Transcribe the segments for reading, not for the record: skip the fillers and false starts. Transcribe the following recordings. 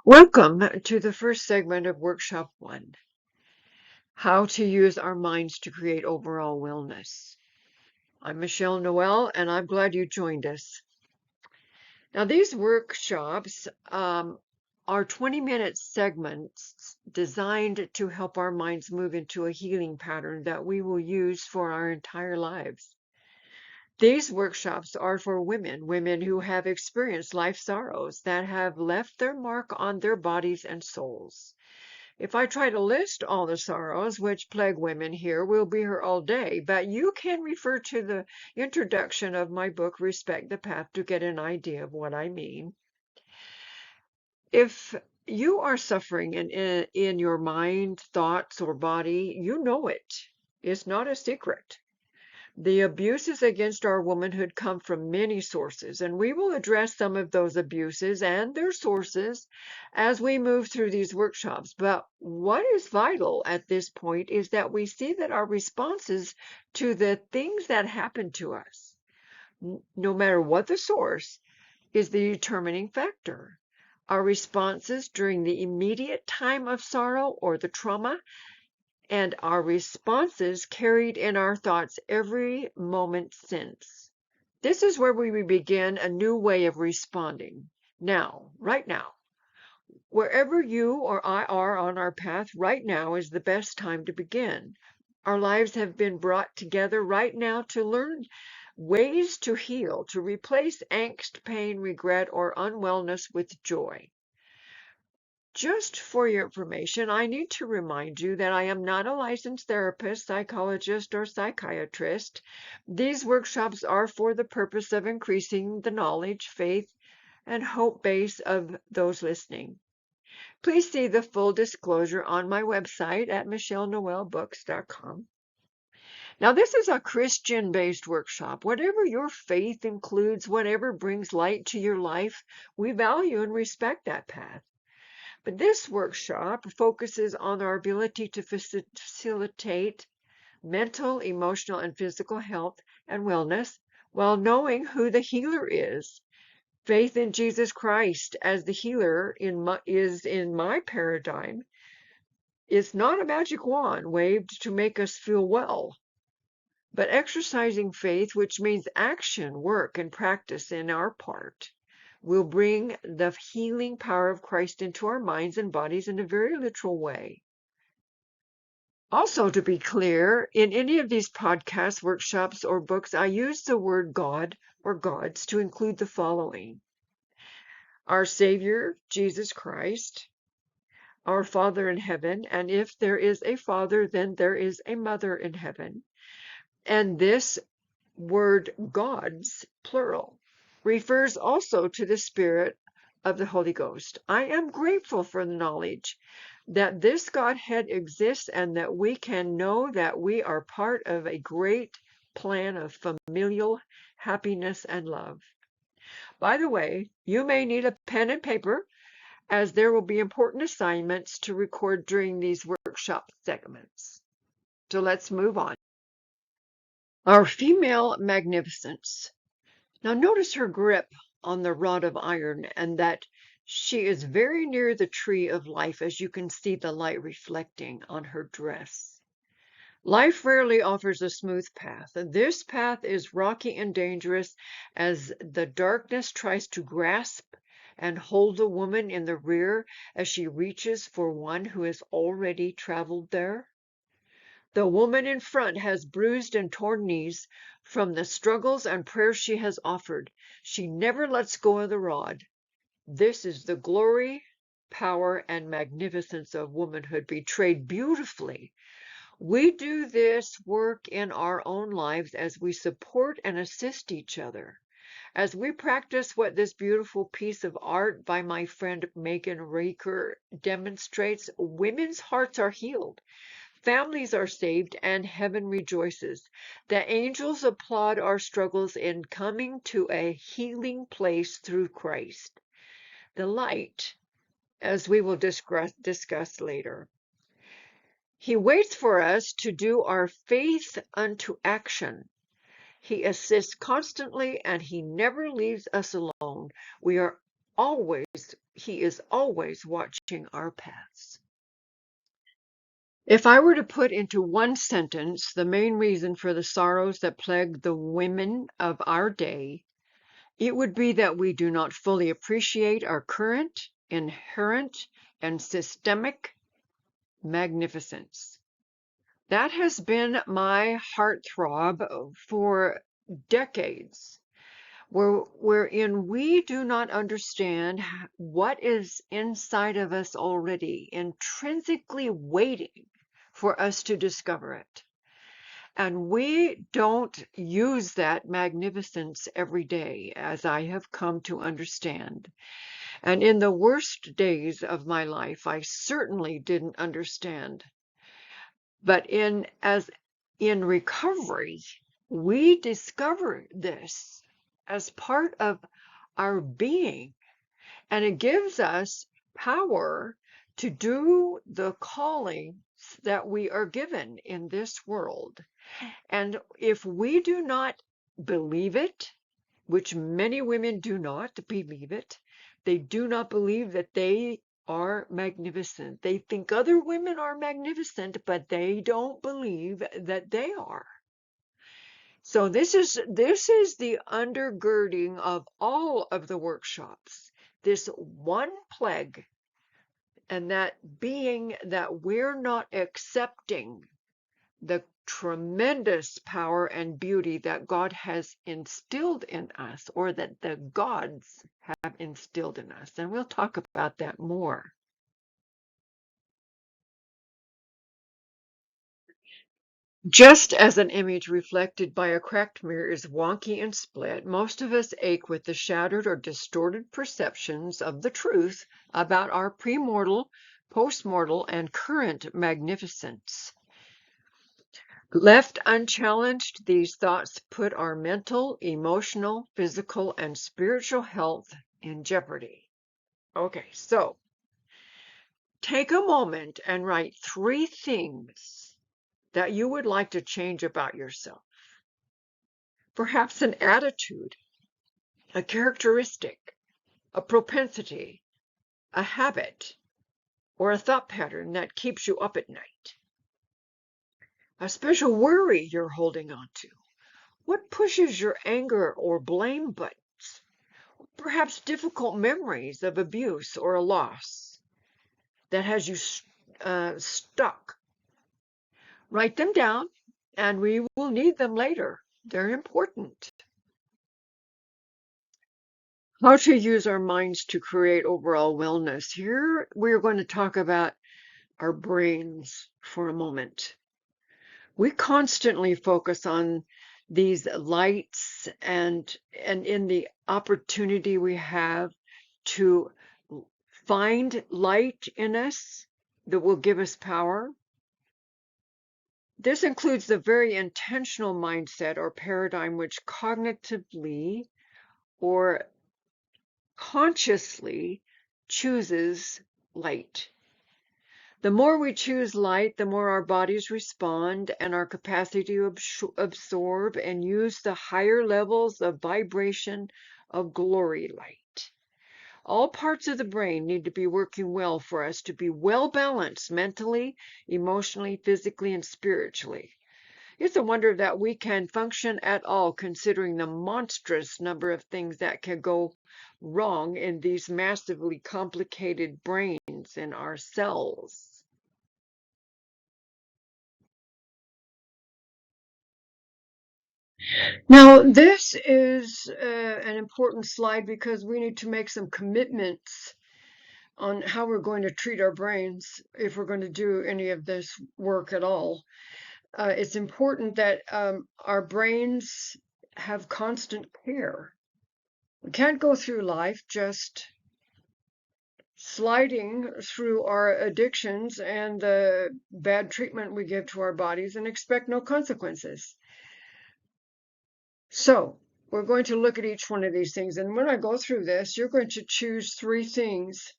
Welcome to the first segment of Workshop 1, How to Use Our Minds to Create Overall Wellness. I'm Michelle Noel, and I'm glad you joined us. Now, these workshops are 20-minute segments designed to help our minds move into a healing pattern that we will use for our entire lives. These workshops are for women who have experienced life sorrows that have left their mark on their bodies and souls. If I try to list all the sorrows which plague women here, we'll be here all day, but you can refer to the introduction of my book, Respect the Path, to get an idea of what I mean. If you are suffering in your mind, thoughts, or body, you know it. It's not a secret. The abuses against our womanhood come from many sources, and we will address some of those abuses and their sources as we move through these workshops. But what is vital at this point is that we see that our responses to the things that happen to us, no matter what the source, is the determining factor. Our responses during the immediate time of sorrow or the trauma and our responses carried in our thoughts every moment since. This is where we begin a new way of responding. Now, right now, wherever you or I are on our path, right now is the best time to begin. Our lives have been brought together right now to learn ways to heal, to replace angst, pain, regret, or unwellness with joy. Just for your information, I need to remind you that I am not a licensed therapist, psychologist, or psychiatrist. These workshops are for the purpose of increasing the knowledge, faith, and hope base of those listening. Please see the full disclosure on my website at michellenoelbooks.com. Now, this is a Christian-based workshop. Whatever your faith includes, whatever brings light to your life, we value and respect that path. But this workshop focuses on our ability to facilitate mental, emotional, and physical health and wellness while knowing who the healer is. Faith in Jesus Christ as the healer is in my paradigm. It's not a magic wand waved to make us feel well, but exercising faith, which means action, work, and practice in our part, will bring the healing power of Christ into our minds and bodies in a very literal way. Also, to be clear, in any of these podcasts, workshops, or books, I use the word God or gods to include the following: our Savior, Jesus Christ, our Father in heaven, and if there is a Father, then there is a Mother in heaven. And this word gods, plural, refers also to the Spirit of the Holy Ghost. I am grateful for the knowledge that this Godhead exists and that we can know that we are part of a great plan of familial happiness and love. By the way, you may need a pen and paper as there will be important assignments to record during these workshop segments. So let's move on. Our female magnificence. Now notice her grip on the rod of iron and that she is very near the tree of life, as you can see the light reflecting on her dress. Life rarely offers a smooth path. This path is rocky and dangerous as the darkness tries to grasp and hold the woman in the rear as she reaches for one who has already traveled there. The woman in front has bruised and torn knees from the struggles and prayers she has offered. She never lets go of the rod. This is the glory, power, and magnificence of womanhood betrayed beautifully. We do this work in our own lives as we support and assist each other. As we practice what this beautiful piece of art by my friend Megan Raker demonstrates, women's hearts are healed. Families are saved and heaven rejoices. The angels applaud our struggles in coming to a healing place through Christ. The light, as we will discuss later. He waits for us to do our faith unto action. He assists constantly and he never leaves us alone. We are always He is always watching our paths. If I were to put into one sentence the main reason for the sorrows that plague the women of our day, it would be that we do not fully appreciate our current, inherent, and systemic magnificence. That has been my heartthrob for decades, wherein we do not understand what is inside of us already, intrinsically waiting for us to discover it. And we don't use that magnificence every day, as I have come to understand. And in the worst days of my life, I certainly didn't understand. But in recovery, we discover this as part of our being, and it gives us power to do the calling that we are given in this world. And if we do not believe it, which many women do not believe it, they do not believe that they are magnificent. They think other women are magnificent, but they don't believe that they are. So this is the undergirding of all of the workshops. This one plague, and that being that we're not accepting the tremendous power and beauty that God has instilled in us, or that the gods have instilled in us. And we'll talk about that more. Just as an image reflected by a cracked mirror is wonky and split, most of us ache with the shattered or distorted perceptions of the truth about our premortal, postmortal, and current magnificence. Left unchallenged, these thoughts put our mental, emotional, physical, and spiritual health in jeopardy. Okay, so take a moment and write 3 things that you would like to change about yourself. Perhaps an attitude, a characteristic, a propensity, a habit, or a thought pattern that keeps you up at night. A special worry you're holding on to. What pushes your anger or blame buttons? Perhaps difficult memories of abuse or a loss that has you stuck. Write them down, and we will need them later. They're important. How to use our minds to create overall wellness. Here we're going to talk about our brains for a moment. We constantly focus on these lights and in the opportunity we have to find light in us that will give us power. This includes the very intentional mindset or paradigm which cognitively or consciously chooses light. The more we choose light, the more our bodies respond, and our capacity to absorb and use the higher levels of vibration of glory light. All parts of the brain need to be working well for us to be well balanced mentally, emotionally, physically, and spiritually. It's a wonder that we can function at all, considering the monstrous number of things that can go wrong in these massively complicated brains in our cells. Now, this is an important slide because we need to make some commitments on how we're going to treat our brains if we're going to do any of this work at all. It's important that our brains have constant care. We can't go through life just sliding through our addictions and the bad treatment we give to our bodies and expect no consequences. So we're going to look at each one of these things. And when I go through this, you're going to choose 3 things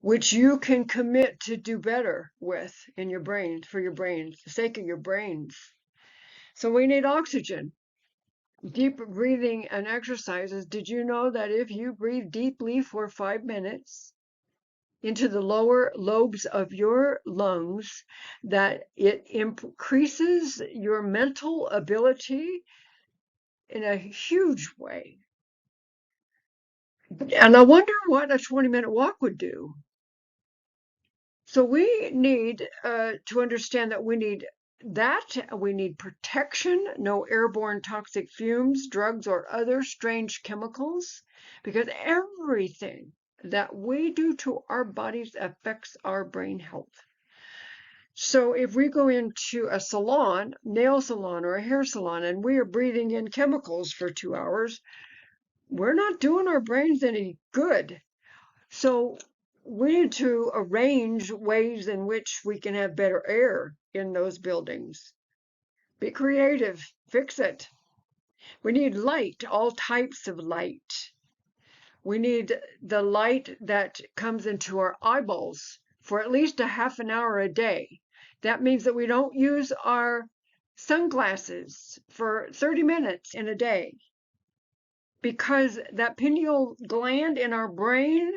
which you can commit to do better with in your brain, for your brains, the sake of your brains. So we need oxygen. Deep breathing and exercises. Did you know that if you breathe deeply for 5 minutes into the lower lobes of your lungs, that it increases your mental ability in a huge way? And I wonder what a 20-minute walk would do. So we need to understand that we need protection, no airborne toxic fumes, drugs, or other strange chemicals, because everything that we do to our bodies affects our brain health. So if we go into a salon, nail salon or a hair salon, and we are breathing in chemicals for 2 hours, we're not doing our brains any good. So we need to arrange ways in which we can have better air in those buildings. Be creative, fix it. We need light, all types of light. We need the light that comes into our eyeballs for at least a half an hour a day. That means that we don't use our sunglasses for 30 minutes in a day, because that pineal gland in our brain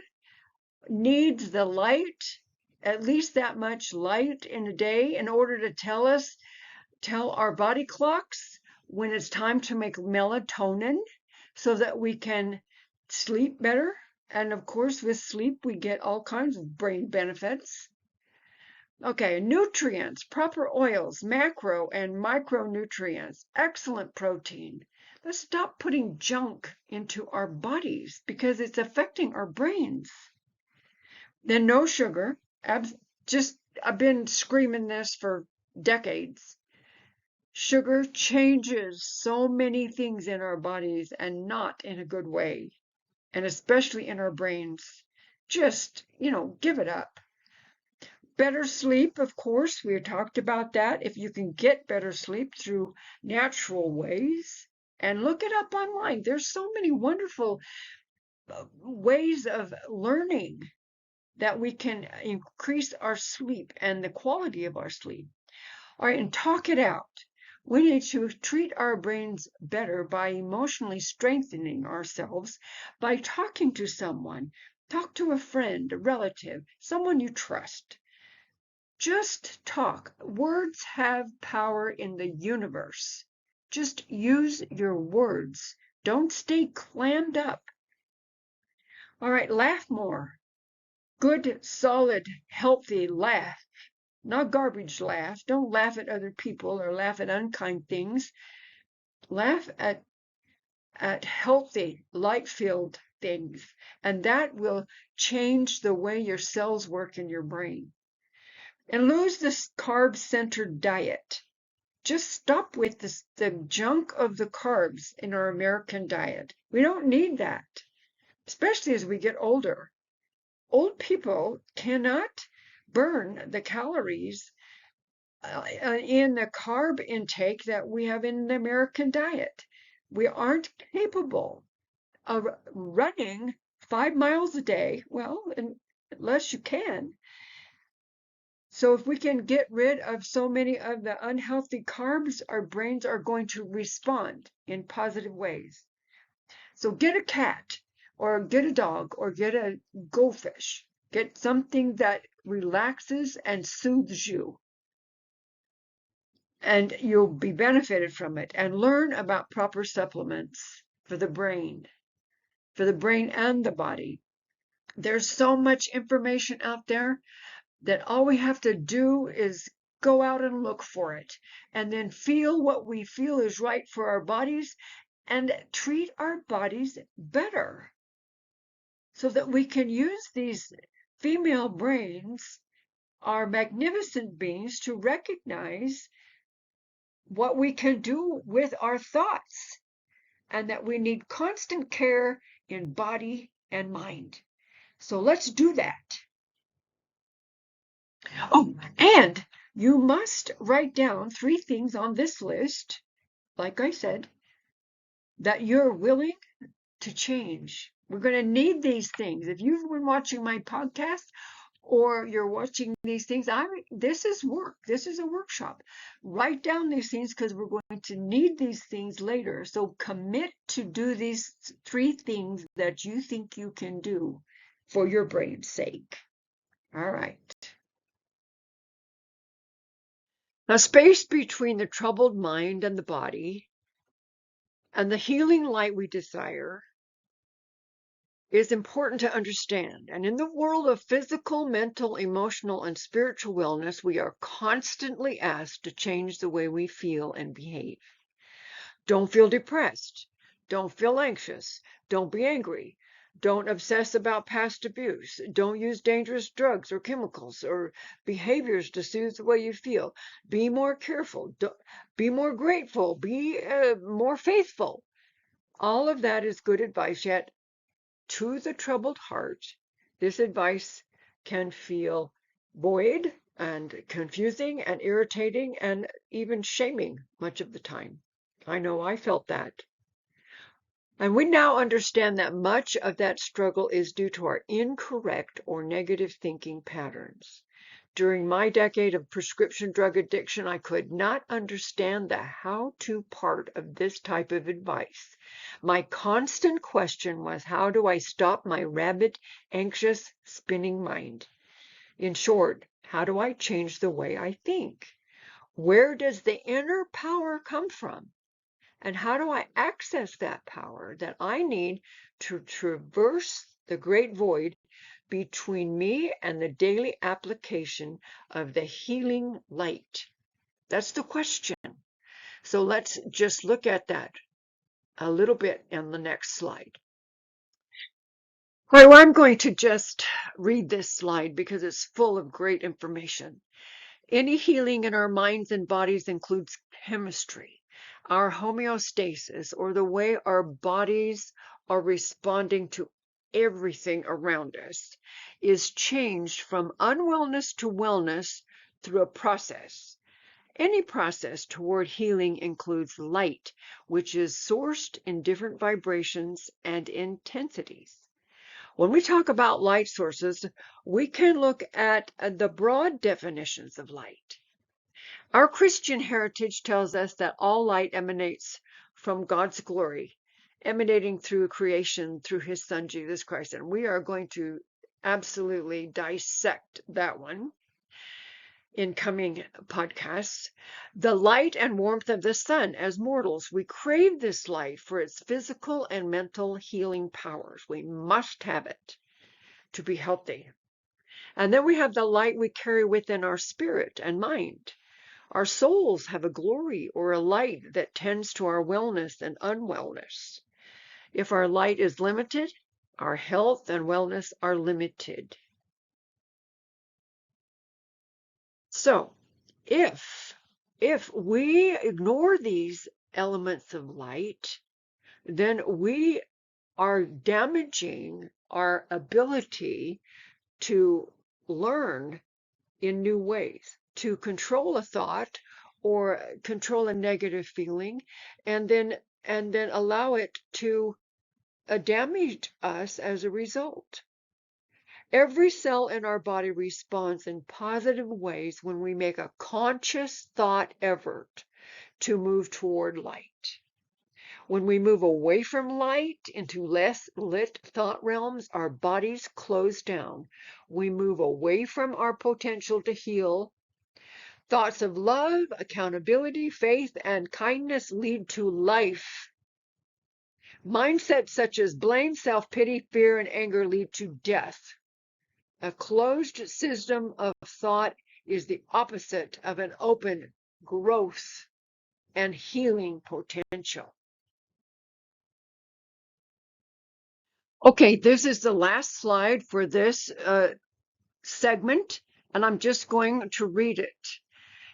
needs the light, at least that much light in a day, in order to tell our body clocks when it's time to make melatonin so that we can sleep better. And of course, with sleep, we get all kinds of brain benefits. Okay, nutrients, proper oils, macro and micronutrients, excellent protein. Let's stop putting junk into our bodies because it's affecting our brains. Then no sugar. I've been screaming this for decades. Sugar changes so many things in our bodies, and not in a good way, and especially in our brains. Just, give it up. Better sleep, of course, we talked about that. If you can get better sleep through natural ways, and look it up online. There's so many wonderful ways of learning that we can increase our sleep and the quality of our sleep. All right, and talk it out. We need to treat our brains better by emotionally strengthening ourselves by talking to someone. Talk to a friend, a relative, someone you trust. Just talk. Words have power in the universe. Just use your words. Don't stay clammed up. All right, laugh more. Good, solid, healthy laugh, not garbage laugh. Don't laugh at other people or laugh at unkind things. Laugh at healthy, light-filled things, and that will change the way your cells work in your brain. And lose this carb-centered diet. Just stop with the junk of the carbs in our American diet. We don't need that, especially as we get older. Old people cannot burn the calories in the carb intake that we have in the American diet. We aren't capable of running 5 miles a day, well, unless you can. So if we can get rid of so many of the unhealthy carbs, our brains are going to respond in positive ways. So get a cat, or get a dog, or get a goldfish. Get something that relaxes and soothes you, and you'll be benefited from it. And learn about proper supplements for the brain and the body. There's so much information out there that all we have to do is go out and look for it, and then feel what we feel is right for our bodies, and treat our bodies better, so that we can use these female brains, our magnificent beings, to recognize what we can do with our thoughts, and that we need constant care in body and mind. So let's do that. Oh, and you must write down 3 things on this list, like I said, that you're willing to change. We're going to need these things. If you've been watching my podcast, or you're watching these things, this is work. This is a workshop. Write down these things because we're going to need these things later. So commit to do these 3 things that you think you can do for your brain's sake. All right. The space between the troubled mind and the body and the healing light we desire is important to understand. And in the world of physical, mental, emotional, and spiritual wellness, we are constantly asked to change the way we feel and behave. Don't feel depressed. Don't feel anxious. Don't be angry. Don't obsess about past abuse. Don't use dangerous drugs or chemicals or behaviors to soothe the way you feel. Be more careful. Be more grateful. Be more faithful. All of that is good advice, yet to the troubled heart, this advice can feel void and confusing and irritating and even shaming much of the time. I know I felt that. And we now understand that much of that struggle is due to our incorrect or negative thinking patterns. During my decade of prescription drug addiction, I could not understand the how-to part of this type of advice. My constant question was, how do I stop my rabid, anxious, spinning mind? In short, how do I change the way I think? Where does the inner power come from? And how do I access that power that I need to traverse the great void between me and the daily application of the healing light? That's the question. So let's just look at that a little bit in the next slide. All right, well, I'm going to just read this slide because it's full of great information. Any healing in our minds and bodies includes chemistry, our homeostasis, or the way our bodies are responding to everything around us, is changed from unwellness to wellness through a process. Any process toward healing includes light, which is sourced in different vibrations and intensities. When we talk about light sources, we can look at the broad definitions of light. Our Christian heritage tells us that all light emanates from God's glory, emanating through creation through his son, Jesus Christ. And we are going to absolutely dissect that one in coming podcasts. The light and warmth of the sun. As mortals, we crave this light for its physical and mental healing powers. We must have it to be healthy. And then we have the light we carry within our spirit and mind. Our souls have a glory or a light that tends to our wellness and unwellness. If our light is limited, our health and wellness are limited. So if we ignore these elements of light, then we are damaging our ability to learn in new ways, to control a thought or control a negative feeling, and then allow it to damage us as a result. Every cell in our body responds in positive ways when we make a conscious thought effort to move toward light. When we move away from light into less lit thought realms, our bodies close down. We move away from our potential to heal. Thoughts of love, accountability, faith, and kindness lead to life. Mindsets such as blame, self-pity, fear, and anger lead to death. A closed system of thought is the opposite of an open growth and healing potential. Okay, this is the last slide for this segment, and I'm just going to read it.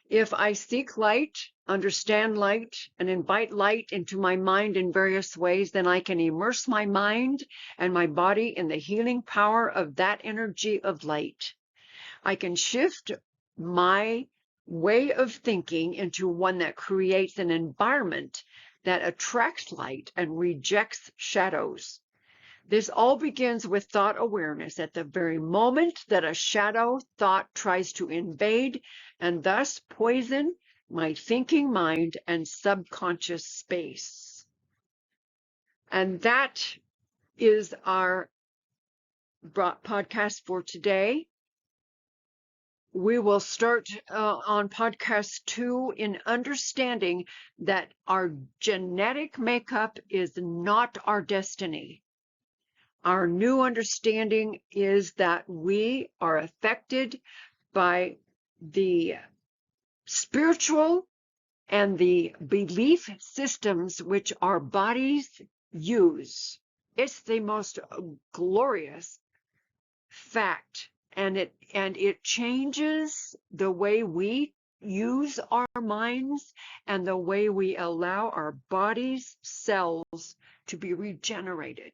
If I seek light, understand light, and invite light into my mind in various ways, then I can immerse my mind and my body in the healing power of that energy of light. I can shift my way of thinking into one that creates an environment that attracts light and rejects shadows. This all begins with thought awareness at the very moment that a shadow thought tries to invade and thus poison my thinking mind and subconscious space. And that is our podcast for today. We will start on podcast 2 in understanding that our genetic makeup is not our destiny. Our new understanding is that we are affected by the spiritual and the belief systems which our bodies use. It's the most glorious fact, and it changes the way we use our minds and the way we allow our bodies' cells to be regenerated.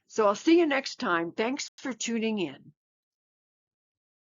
So I'll see you next time. Thanks for tuning in.